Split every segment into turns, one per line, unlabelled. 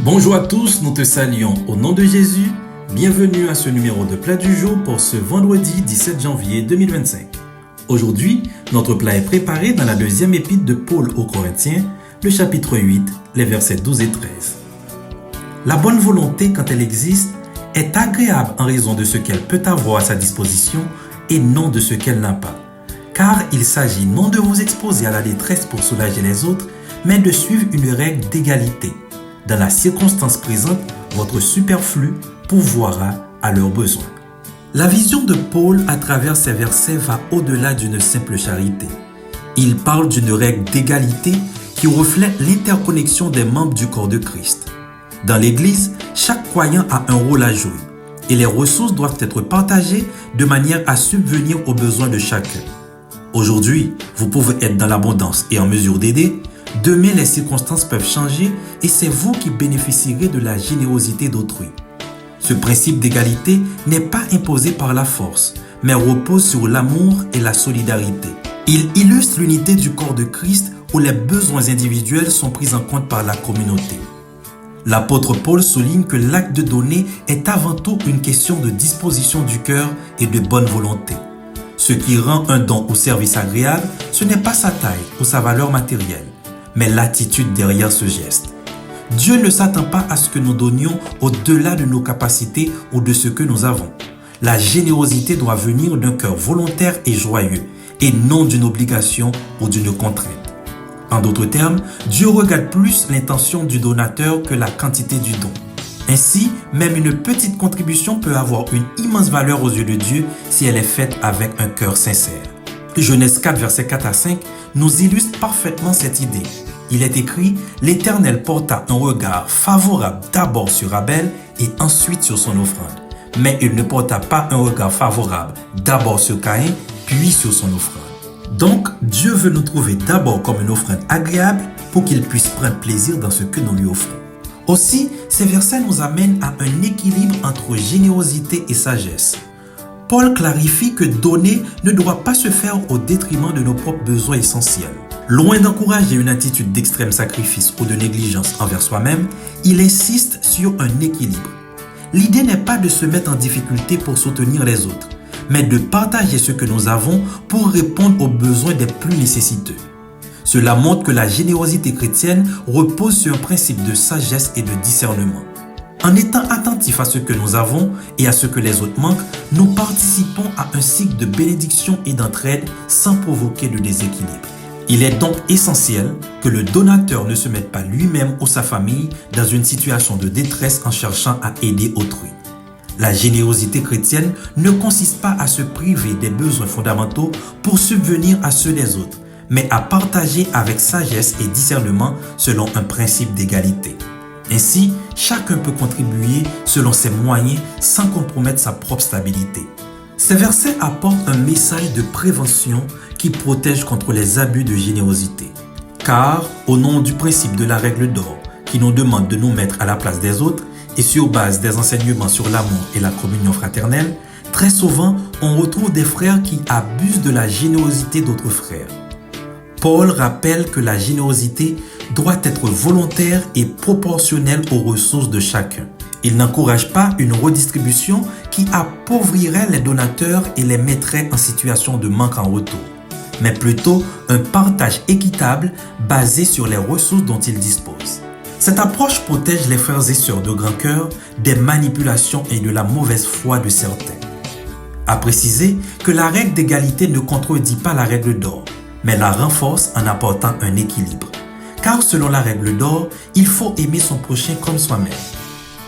Bonjour à tous, nous te saluons au nom de Jésus. Bienvenue à ce numéro de plat du jour pour ce vendredi 17 janvier 2025. Aujourd'hui, notre plat est préparé dans la deuxième épître de Paul aux Corinthiens, le chapitre 8, les versets 12 et 13. La bonne volonté, quand elle existe, est agréable en raison de ce qu'elle peut avoir à sa disposition et non de ce qu'elle n'a pas. Car il s'agit non de vous exposer à la détresse pour soulager les autres, mais de suivre une règle d'égalité. Dans la circonstance présente, votre superflu pourvoira à leurs besoins. La vision de Paul à travers ces versets va au-delà d'une simple charité. Il parle d'une règle d'égalité qui reflète l'interconnexion des membres du corps de Christ. Dans l'Église, chaque croyant a un rôle à jouer et les ressources doivent être partagées de manière à subvenir aux besoins de chacun. Aujourd'hui, vous pouvez être dans l'abondance et en mesure d'aider. Demain, les circonstances peuvent changer et c'est vous qui bénéficierez de la générosité d'autrui. Ce principe d'égalité n'est pas imposé par la force, mais repose sur l'amour et la solidarité. Il illustre l'unité du corps de Christ où les besoins individuels sont pris en compte par la communauté. L'apôtre Paul souligne que l'acte de donner est avant tout une question de disposition du cœur et de bonne volonté. Ce qui rend un don ou service agréable, ce n'est pas sa taille ou sa valeur matérielle, mais l'attitude derrière ce geste. Dieu ne s'attend pas à ce que nous donnions au-delà de nos capacités ou de ce que nous avons. La générosité doit venir d'un cœur volontaire et joyeux, et non d'une obligation ou d'une contrainte. En d'autres termes, Dieu regarde plus l'intention du donateur que la quantité du don. Ainsi, même une petite contribution peut avoir une immense valeur aux yeux de Dieu si elle est faite avec un cœur sincère. Genèse 4, versets 4 à 5 nous illustre parfaitement cette idée. Il est écrit « L'Éternel porta un regard favorable d'abord sur Abel et ensuite sur son offrande. Mais il ne porta pas un regard favorable d'abord sur Caïn, puis sur son offrande. » Donc, Dieu veut nous trouver d'abord comme une offrande agréable pour qu'il puisse prendre plaisir dans ce que nous lui offrons. Aussi, ces versets nous amènent à un équilibre entre générosité et sagesse. Paul clarifie que donner ne doit pas se faire au détriment de nos propres besoins essentiels. Loin d'encourager une attitude d'extrême sacrifice ou de négligence envers soi-même, il insiste sur un équilibre. L'idée n'est pas de se mettre en difficulté pour soutenir les autres, mais de partager ce que nous avons pour répondre aux besoins des plus nécessiteux. Cela montre que la générosité chrétienne repose sur un principe de sagesse et de discernement. En étant attentifs à ce que nous avons et à ce que les autres manquent, nous participons à un cycle de bénédiction et d'entraide sans provoquer de déséquilibre. Il est donc essentiel que le donateur ne se mette pas lui-même ou sa famille dans une situation de détresse en cherchant à aider autrui. La générosité chrétienne ne consiste pas à se priver des besoins fondamentaux pour subvenir à ceux des autres, mais à partager avec sagesse et discernement selon un principe d'égalité. Ainsi, chacun peut contribuer selon ses moyens sans compromettre sa propre stabilité. Ces versets apportent un message de prévention qui protège contre les abus de générosité. Car, au nom du principe de la règle d'or, qui nous demande de nous mettre à la place des autres, et sur base des enseignements sur l'amour et la communion fraternelle, très souvent, on retrouve des frères qui abusent de la générosité d'autres frères. Paul rappelle que la générosité doit être volontaire et proportionnelle aux ressources de chacun. Il n'encourage pas une redistribution qui appauvrirait les donateurs et les mettrait en situation de manque en retour, mais plutôt un partage équitable basé sur les ressources dont ils disposent. Cette approche protège les frères et sœurs de grand cœur des manipulations et de la mauvaise foi de certains. À préciser que la règle d'égalité ne contredit pas la règle d'or, mais la renforce en apportant un équilibre. Car selon la règle d'or, il faut aimer son prochain comme soi-même.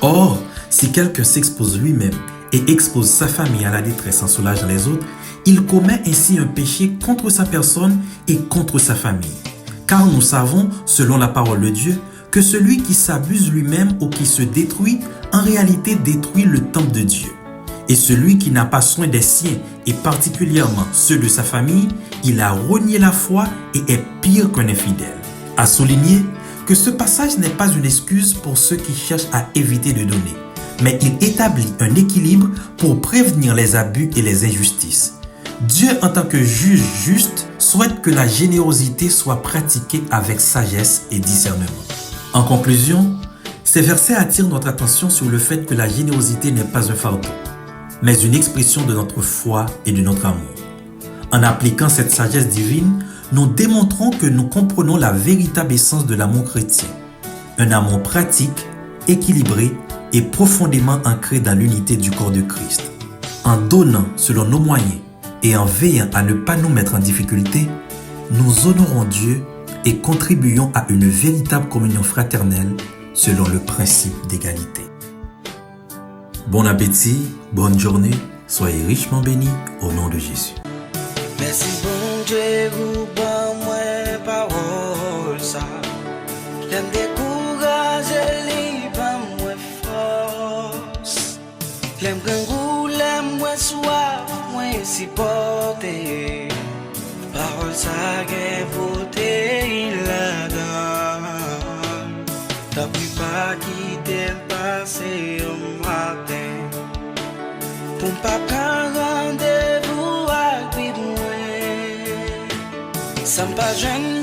Or, si quelqu'un s'expose lui-même et expose sa famille à la détresse en soulageant les autres, il commet ainsi un péché contre sa personne et contre sa famille. Car nous savons, selon la parole de Dieu, que celui qui s'abuse lui-même ou qui se détruit, en réalité détruit le temple de Dieu. Et celui qui n'a pas soin des siens, et particulièrement ceux de sa famille, il a renié la foi et est pire qu'un infidèle. À souligner que ce passage n'est pas une excuse pour ceux qui cherchent à éviter de donner, mais il établit un équilibre pour prévenir les abus et les injustices. Dieu, en tant que juge juste, souhaite que la générosité soit pratiquée avec sagesse et discernement. En conclusion, Ces versets attirent notre attention sur le fait que la générosité n'est pas un fardeau, mais une expression de notre foi et de notre amour. En appliquant cette sagesse divine, nous démontrons que nous comprenons la véritable essence de l'amour chrétien. Un amour pratique, équilibré et profondément ancré dans l'unité du corps de Christ. En donnant selon nos moyens et en veillant à ne pas nous mettre en difficulté, nous honorons Dieu et contribuons à une véritable communion fraternelle selon le principe d'égalité. Bon appétit, bonne journée, soyez richement bénis au nom de Jésus.
Merci bon Dieu pour bon moi parole ça. L'aime décourager li pas moi force. L'aime grand l'aime moi soif, moi supporter. Parole ça que beauté là-dedans. T'as pu pas quitter le passé au matin. Pour pas prendre rendez-vous avec moi. Sans pas jeune